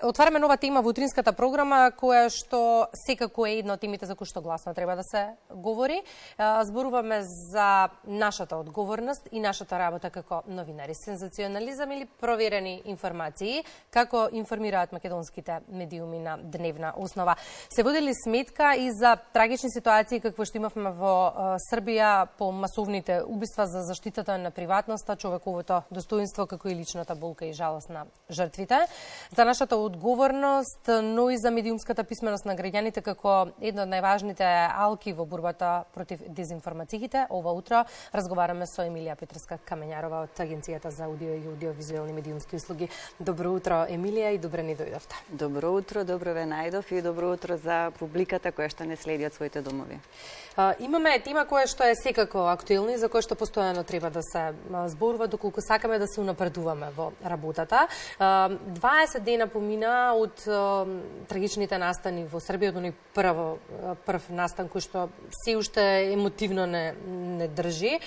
отвараме нова тема во утринската програма, која што секако е една од темите за кои што гласно треба да се говори. Зборуваме за нашата одговорност и нашата работа како новинари. Сензационализам или проверени информации, како информираат македонските медиуми на дневна основа. Се водели сметка и за трагични ситуации какво што имавме во Србија по масовните убиства, за заштитата на приватноста, човековото достоинство, како и личната болка и жалост на жртвите, за нашата одговорност, но и за медиумската писменост на граѓаните како една од најважните алки во борбата против дезинформациите. Ова утро разговараме со Емилија Петровска-Камењарова од Агенцијата за аудио и аудиовизуелни медиумски услуги. Добро утро, Емилија, и добре ни дојдовте. Добро утро, добро ве најдов и добро утро за публиката која што не следи од своите домови. Имаме тема која што е секако актуелна и за која што постојано треба да се зборува доколку сакаме да се унапредуваме во работата. 20 дена помина од трагичните настани во Србија, од оној прв настан кој што се уште емотивно не држи.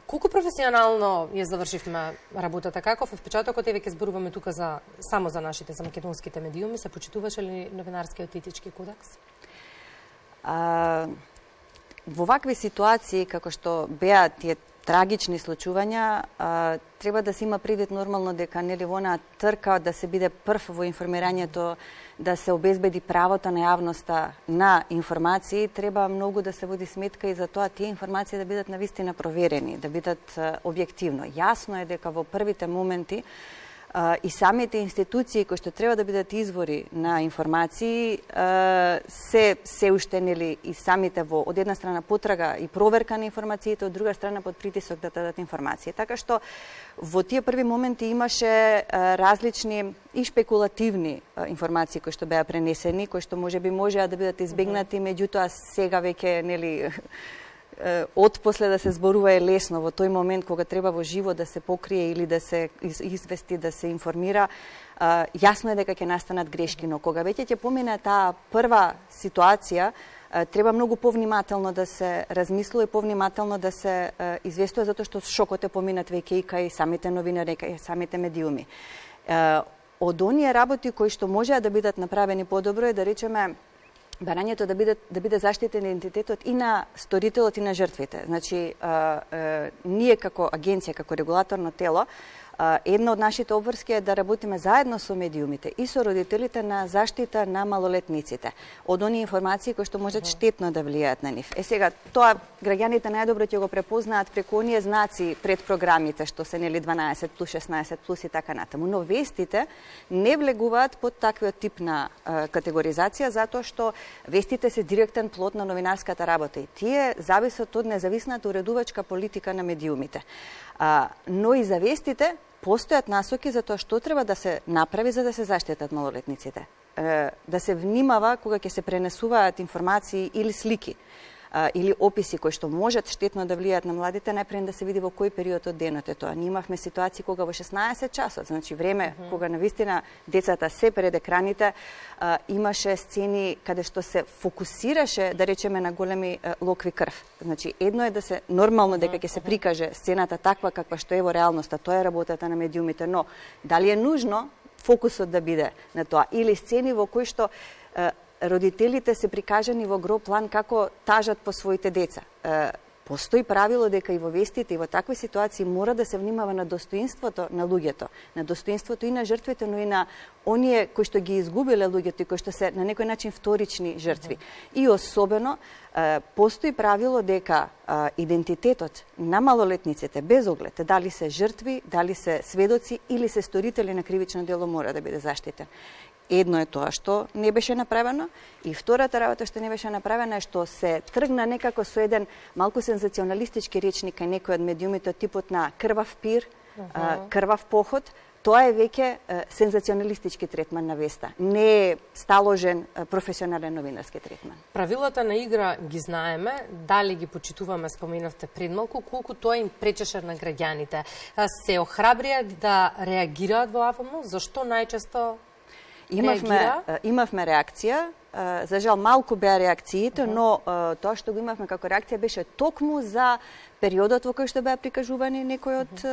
Колку професионално ја завршивме работата? Каков е впечатокот? Еве ќе зборуваме тука само за нашите, за македонските медиуми. Се почитуваше ли новинарскиот етички кодекс? Во вакви ситуации, како што беа тие трагични случувања, треба да се има предвид нормално дека нели во онаа трка да се биде прв во информирањето, да се обезбеди правото на јавноста на информации, треба многу да се води сметка и за тоа тие информации да бидат навистина проверени, да бидат објективно. Јасно е дека во првите моменти и самите институции кои што треба да бидат извори на информации се уште нели и самите во од една страна потрага и проверка на информациите, од друга страна под притисок да дадат информации. Така што во тие први моменти имаше различни и шпекулативни информации кои што беа пренесени, кои што можеби можеа да бидат избегнати, меѓутоа сега веќе нели отпосле да се зборува е лесно. Во тој момент кога треба во живо да се покрие или да се извести, да се информира, јасно е дека ќе настанат грешки, но кога веќе ќе помине таа прва ситуација, треба многу повнимателно да се размислува и повнимателно да се известува, затоа што шокот е поминат веќе и кај самите новинари, кај самите медиуми. Од оние работи кои што можеа да бидат направени подобро е, да речеме, барањето да биде заштитен идентитетот и на сторителот и на жртвите. Значи, ние како агенција, како регулаторно тело, една од нашите обврски е да работиме заедно со медиумите и со родителите на заштита на малолетниците од оние информации кои што можат штетно да влијаат на нив. Сега, тоа граѓаните најдобро ќе го препознаат преку оние знаци пред програмите, што се нели 12+, 16+ и така натаму. Но вестите не влегуваат под таквиот тип на категоризација, затоа што вестите се директен плод на новинарската работа и тие зависат од независната уредувачка политика на медиумите. Но и за вестите постојат насоки за тоа што треба да се направи за да се заштитат малолетниците. Да се внимава кога ќе се пренесуваат информации или слики или описи кои што можат штетно да влијаат на младите, најпред да се види во кој период од денот е тоа. Ние имавме ситуации кога во 16 часот, значи време кога навистина децата се пред екраните, имаше сцени каде што се фокусираше, да речеме, на големи локви крв. Значи едно е да се нормално дека ќе се прикаже сцената таква каква што е во реалноста, тоа е работата на медиумите, но дали е нужно фокусот да биде на тоа или сцени во кои што родителите се прикажани во гро план како тажат по своите деца. Постои правило дека и во вестите и во такви ситуации мора да се внимава на достоинството на луѓето, на достоинството и на жртвите, но и на оние кои што ги изгубиле луѓето и кои што се на некој начин вторични жртви. И особено постои правило дека идентитетот на малолетниците, без оглед дали се жртви, дали се сведоци или се сторители на кривично дело, мора да биде заштитен. Едно е тоа што не беше направено и втората работа што не беше направена е што се тргна некако со еден малку сензационалистички речник кај некој од медиумите, типот на крвав пир, крвав поход. Тоа е веќе сензационалистички третман на веста. Не е сталожен професионален новинарски третман. Правилата на игра ги знаеме, дали ги почитуваме, споменавте пред малку, колку тоа им пречеше на граѓаните. Се охрабрија да реагираат во авамно, зашто најчесто Имавме реакција. За жал малку беа реакциите, но тоа што го имавме како реакција беше токму за периодот во кој што беа прикажувани некои од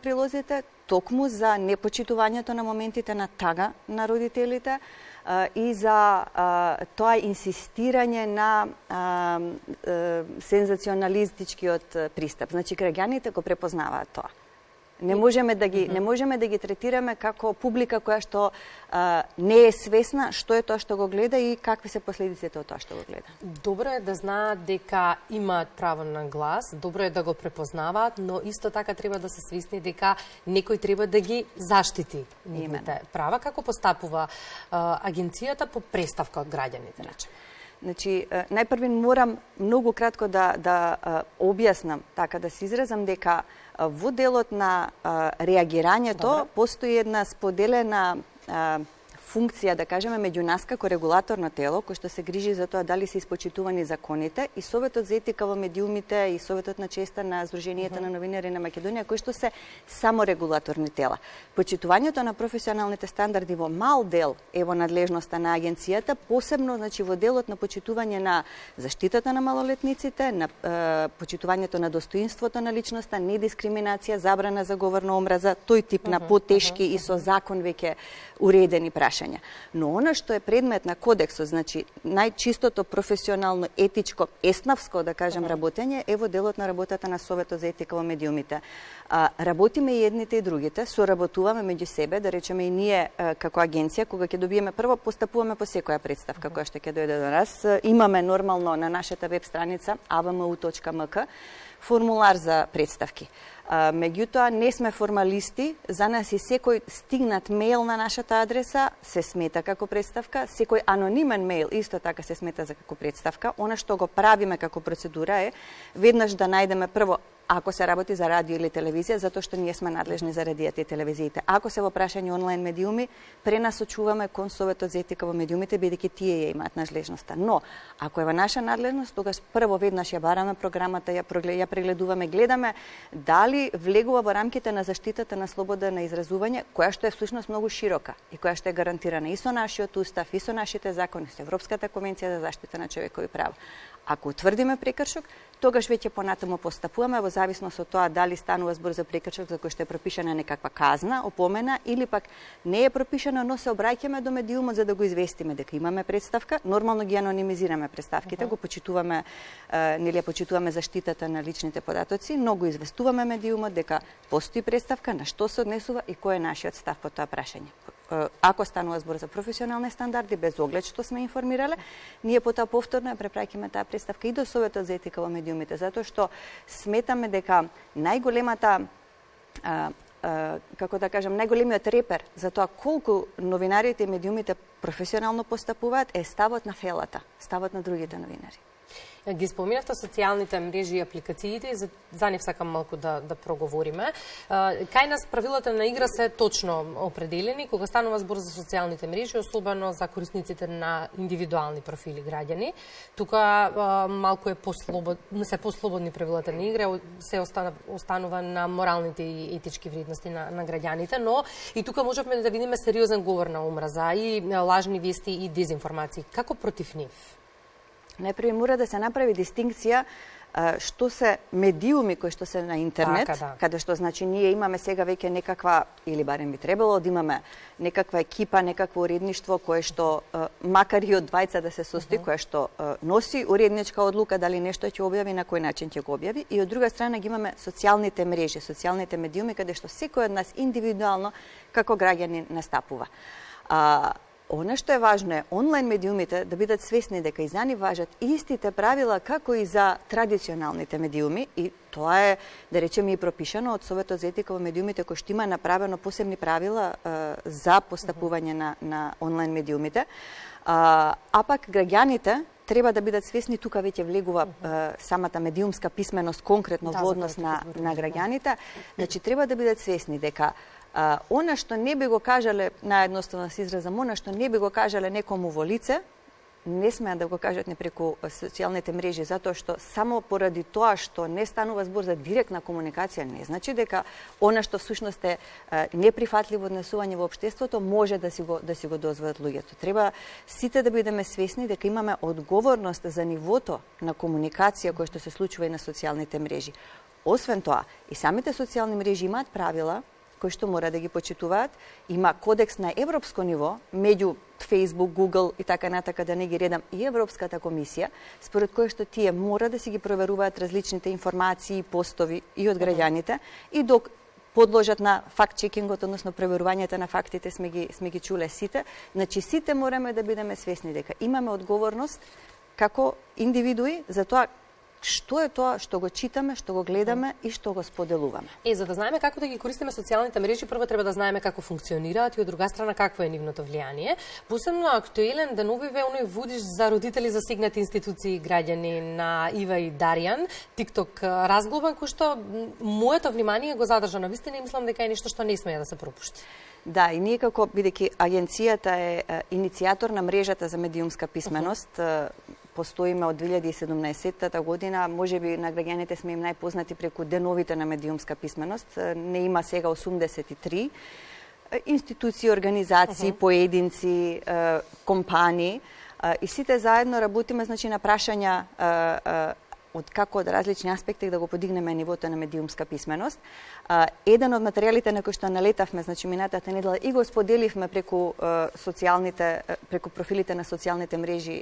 прилозите, токму за непочитувањето на моментите на тага на родителите и за тоа инсистирање на сензационалистичкиот пристап. Значи, граѓаните го препознаваат тоа. Не можеме да ги третираме како публика која што не е свесна што е тоа што го гледа и какви се последиците од тоа што го гледа. Добро е да знаат дека имаат право на глас, добро е да го препознаваат, но исто така треба да се свесни дека некој треба да ги заштити нивните права. Како постапува агенцијата по преставка од граѓаните, речеме? Значи, најпрви морам многу кратко да објаснам, така да се изразам, дека во делот на реагирањето постои една споделена функција, да кажеме, меѓу нас како регулаторно тело, кој што се грижи за тоа дали се испочитувани законите, и Советот за етика во медиумите и Советот на честа на Сдруженијата на новинари на Македонија, кои што се само регулаторни тела. Почитувањето на професионалните стандарди во мал дел е во надлежноста на агенцијата, посебно, значи, во делот на почитување на заштитата на малолетниците, на почитувањето на достоинството на личноста, недискриминација, забрана за говор на омраза, тој тип на потешки и со закон веќе уредени прашања. Но она што е предмет на кодексот, значи најчистото професионално, етичко, еснавско, да кажем, работење е во делот на работата на Советот за етика во медиумите. Работиме и едните и другите, соработуваме меѓу себе, да речеме и ние како агенција, кога ќе добиеме, прво постапуваме по секоја представка која што ќе дојде до нас. Имаме нормално на нашата веб страница avmu.mk формулар за представки. Меѓутоа, не сме формалисти, за нас и секој стигнат мејл на нашата адреса се смета како представка, секој анонимен мејл исто така се смета за како представка. Она што го правиме како процедура е веднаш да најдеме прво, ако се работи за радио или телевизија, затоа што ние сме надлежни за радијата и телевизиите. Ако се во прашање онлайн медиуми, пренасочуваме кон Советот за етика во медиумите, бидејќи тие ја имаат надлежноста. Но, ако е во наша надлежност, тогаш прво веднаш ја бараме програмата, ја прегледуваме, гледаме дали влегува во рамките на заштитата на слобода на изразување, која што е всушност многу широка и која што е гарантирана и со нашиот устав, и со нашите закони, со Европската конвенција за заштита на човекови права. Ако утврдиме прекршок, тогаш веќе понатаму постапуваме во зависност од тоа дали станува збор за прекршок за кој што е пропишана некаква казна, опомена, или пак не е пропишана, но се обраќаме до медиумот за да го известиме дека имаме представка. Нормално ги анонимизираме представките, го почитуваме, нели ја почитуваме заштитата на личните податоци, но го известуваме медиумот дека постои представка, на што се однесува и кој е нашиот став по тоа прашање. Ако станува збор за професионални стандарди, без оглед што сме информирале, ние потоа повторно ја препраќаме таа представка и до Советот за етика во медиумите, затоа што сметаме дека најголемата како да кажам, најголемиот репер за тоа колку новинарите и медиумите професионално постапуваат е ставот на фелата, ставот на другите новинари. Ги споминавте социјалните мрежи и апликациите, за нив сакам малку да проговориме. Кај нас правилата на игра се точно определени кога станува збор за социјалните мрежи, особено за корисниците на индивидуални профили граѓани. Тука малку се послободни правилата на игра, се останува на моралните и етички вредности на граѓаните, но и тука можевме да видиме сериозен говор на омраза и лажни вести и дезинформации. Како против нив? Најпрви мора да се направи дистинкција што се медиуми кои што се на интернет, каде што значи ние имаме сега веќе некаква, или барем би требало да имаме некаква екипа, некакво уредништво кое што макар и од двајца да се состои, кое што носи уредничка одлука дали нешто ќе објави, на кој начин ќе го објави, и од друга страна ги имаме социјалните мрежи, социјалните медиуми каде што секој од нас индивидуално како граѓанин настапува. Она што е важно е онлайн медиумите да бидат свесни дека и за нив важат истите правила како и за традиционалните медиуми, и тоа е, да речеме, и пропишано од Советот за етика во медиумите, кој што има направено посебни правила за постапување на онлайн медиумите. А пак граѓаните треба да бидат свесни, тука веќе влегува самата медиумска писменост конкретно во однос на граѓаните, значи треба да бидат свесни дека она што не би го кажале, наедноставно се изразам, она што не би го кажале некому во лице, не смеат да го кажат не преку социјалните мрежи, затоа што само поради тоа што не станува збор за директна комуникација, не значи дека она што всушност е неприфатливо однесување во општеството може да си го дозволат луѓето. Треба сите да бидеме свесни дека имаме одговорност за нивото на комуникација која што се случува и на социјалните мрежи. Освен тоа, и самите социјални мрежи имаат правила кои што мора да ги почитуваат. Има кодекс на европско ниво, меѓу Facebook, Google и така натака, да не ги редам, и Европската комисија, според кој што тие мора да си ги проверуваат различните информации и постови и од граѓаните, и док подложат на факт-чекингот, односно проверувањето на фактите, сме ги чуле сите. Значи, сите мораме да бидеме свесни дека имаме одговорност како индивидуи за тоа што е тоа што го читаме, што го гледаме и што го споделуваме. За да знаеме како да ги користиме социјалните мрежи, прво треба да знаеме како функционираат и од друга страна какво е нивното влијание. Посебно актуелен деновиве оној водиш за родители засегнати институции и граѓани на Ива и Даријан, TikTok разглобен, кој што моето внимание го задржа на вистина и мислам дека е нешто што не смее да се пропушти. Да, и ние како, бидејќи агенцијата е иницијатор на мрежата за медиумска писменост, постоиме од 2017 година, можеби на граѓаните сме им најпознати преку деновите на медиумска писменост. Не има сега 83 институции, организации, поединци, компании и сите заедно работиме, значи, на прашања од како од различни аспекти да го подигнеме нивото на медиумска писменост. Еден од материјалите на кои што налетавме, значи минатата недела, и го споделивме преку преку профилите на социјалните мрежи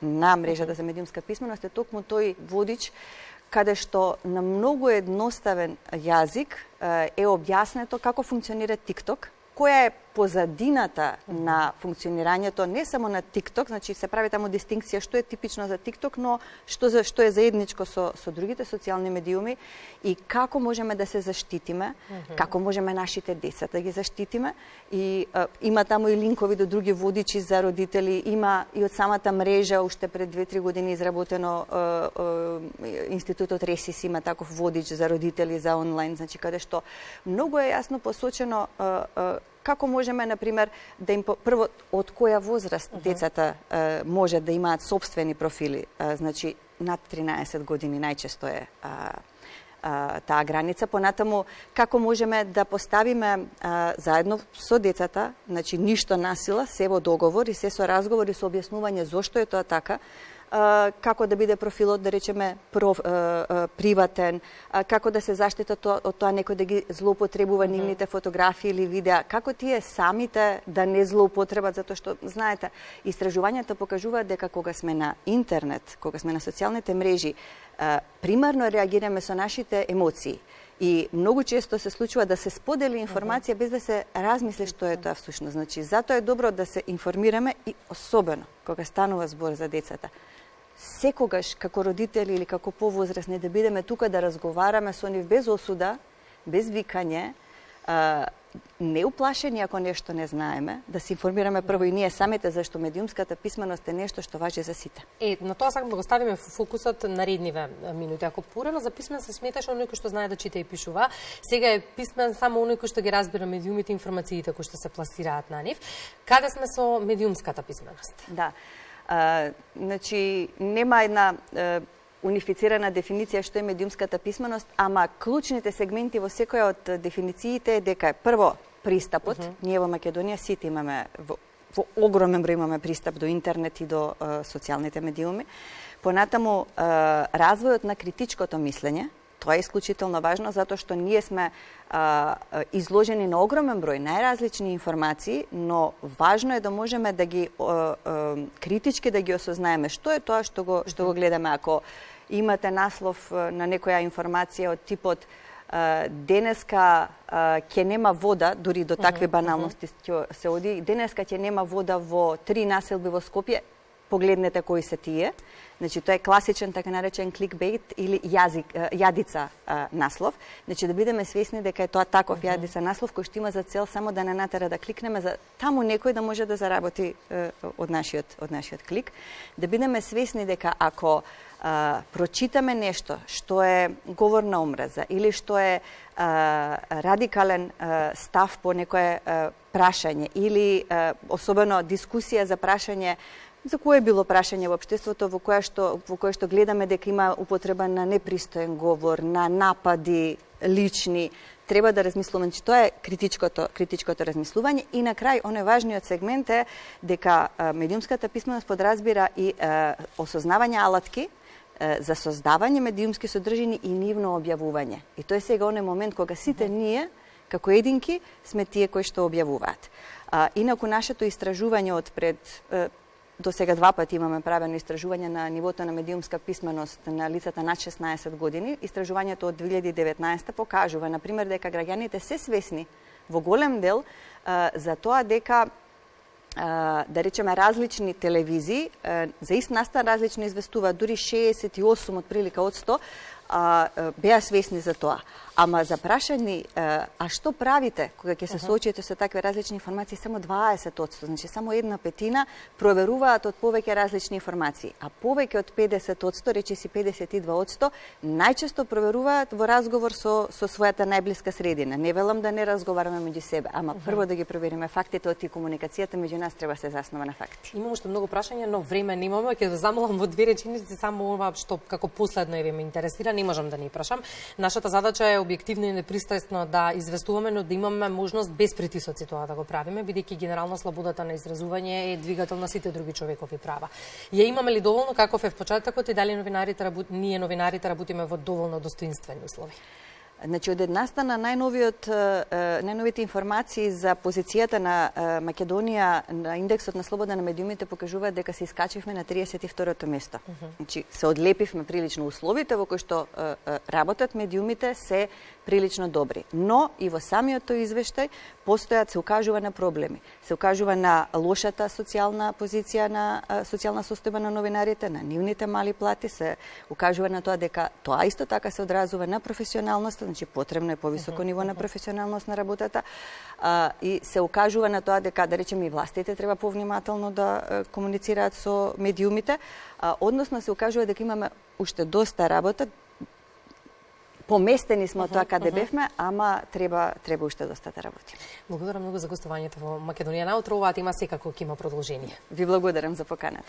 на мрежата за медиумска писменост, е токму тој водич каде што на многу едноставен јазик е објаснето како функционира TikTok, која е позадината на функционирањето не само на TikTok, значи се прави таму дистинкција што е типично за TikTok, но што е заедничко со другите социјални медиуми и како можеме да се заштитиме, како можеме нашите деца да ги заштитиме. И има таму и линкови до други водичи за родители, има и од самата мрежа, уште пред 2-3 години изработено Институтот Ресис има таков водич за родители за онлайн, значи каде што многу е јасно посочено како можеме, например, да им прво од која возраст децата може да имаат собствени профили, значи над 13 години најчесто е таа граница. Понатаму, како можеме да поставиме заедно со децата, значи ништо насила, се во договор и се со разговори, со објаснување зошто е тоа така, како да биде профилот, да речеме, приватен, како да се заштитат од тоа некој да ги злоупотребува нивните фотографии или видеа, како тие самите да не злоупотребат, затоа што, знаете, истражувањата покажуваат дека кога сме на интернет, кога сме на социјалните мрежи, примарно реагираме со нашите емоции. И многу често се случува да се сподели информација без да се размисли што е тоа всушност. Значи, затоа е добро да се информираме и особено кога станува збор за децата. Секогаш како родители или како повозрасни да бидеме тука да разговараме со нив без осуда, без викање, не уплашени ако нешто не знаеме, да се информираме прво и ние самите, зашто медиумската писменост е нешто што важи за сите. На тоа сакам да го ставиме фокусот наредниве минути. Ако порано за писмен се сметаш оној кој што знае да чита и пишува, сега е писмен само оној кој што ги разбира медиумите, информациите кои што се пласираат на нив. Каде сме со медиумската писменост? Да. Значи, нема една унифицирана дефиниција што е медиумската писменост, ама клучните сегменти во секоја од дефинициите е дека прво пристапот, ние во Македонија сите имаме во огромен број имаме пристап до интернет и до социјалните медиуми. Понатаму развојот на критичкото мислење, тоа е исклучително важно затоа што ние сме изложени на огромен број најразлични информации, но важно е да можеме да ги критички да ги осознаеме што е тоа што го гледаме. Ако имате наслов на некоја информација од типот денеска ќе нема вода, дури до такви баналности се оди, денеска ќе нема вода во 3 населби во Скопје, погледнете кои се тие. Значи, тоа е класичен, така наречен кликбейт или јадица наслов. Значи, да бидеме свесни дека е тоа таков јадица наслов кој што има за цел само да не натера да кликнеме, за таму некој да може да заработи од нашиот клик. Да бидеме свесни дека ако прочитаме нешто што е говор на омраза или што е радикален став по некое прашање или особено дискусија за прашање за кое било прашање во општеството во кое што гледаме дека има употреба на непристоен говор, на напади лични, треба да размислуваме, че тоа е критичкото размислување и на крај оној важниот сегмент е дека медиумската писменост подразбира и осознавање алатки за создавање медиумски содржини и нивно објавување. И тоа е сега оној момент кога сите ние како единки сме тие кои што објавуваат. Инаку нашето истражување од пред до сега 2 пати имаме правено истражување на нивото на медиумска писменост на лицата над 16 години. Истражувањето од 2019 покажува, например, дека граѓаните се свесни во голем дел за тоа дека да речеме различни телевизии за ист настан различно известуваат, дури 68 отприлика од 100 беа свесни за тоа. Ама за прашање, а што правите кога ќе се соочите со такви различни информации, само 20%, значи само 1/5 проверуваат од повеќе различни информации, а повеќе од 50%, речиси 52%, најчесто проверуваат во разговор со својата најблиска средина. Не велам да не разговараме меѓу себе, ама прво да ги провериме фактите, од и комуникацијата меѓу нас треба се заснова на факти. Имам уште многу прашања, но време немаме, ќе да замолам во 2 реченици само ова што како последно ме интересира, не можам да не прашам. Нашата задача е објективно и непристрасно да известуваме, но да имаме можност без притисоци тоа да го правиме, бидејќи генерално слободата на изразување е двигател на сите други човекови права. Ја имаме ли доволно, каков е в почетокот, и дали ние новинарите работиме во доволно достоинствени услови? Значи, од една страна, најновите информации за позицијата на Македонија на индексот на слобода на медиумите покажуваат дека се искачивме на 32-то место. Значи, се одлепивме прилично условите во кои што работат медиумите се прилично добри. Но и во самиот тој извештај се укажува на проблеми. Се укажува на лошата социјална позиција на социјална состојба на новинарите, на нивните мали плати, се укажува на тоа дека тоа исто така се одразува на професионалноста, значи потребно е повисоко ниво на професионалност на работата, и се укажува на тоа дека, да речеме, и властите треба повнимателно да комуницираат со медиумите, односно се укажува дека имаме уште доста работа. Поместени сме од тоа каде бевме, ама треба уште доста да работиме. Благодарам многу за гостувањето во Македонија на утро. Оваа тема секако ќе има продолжение. Ви благодарам за поканата.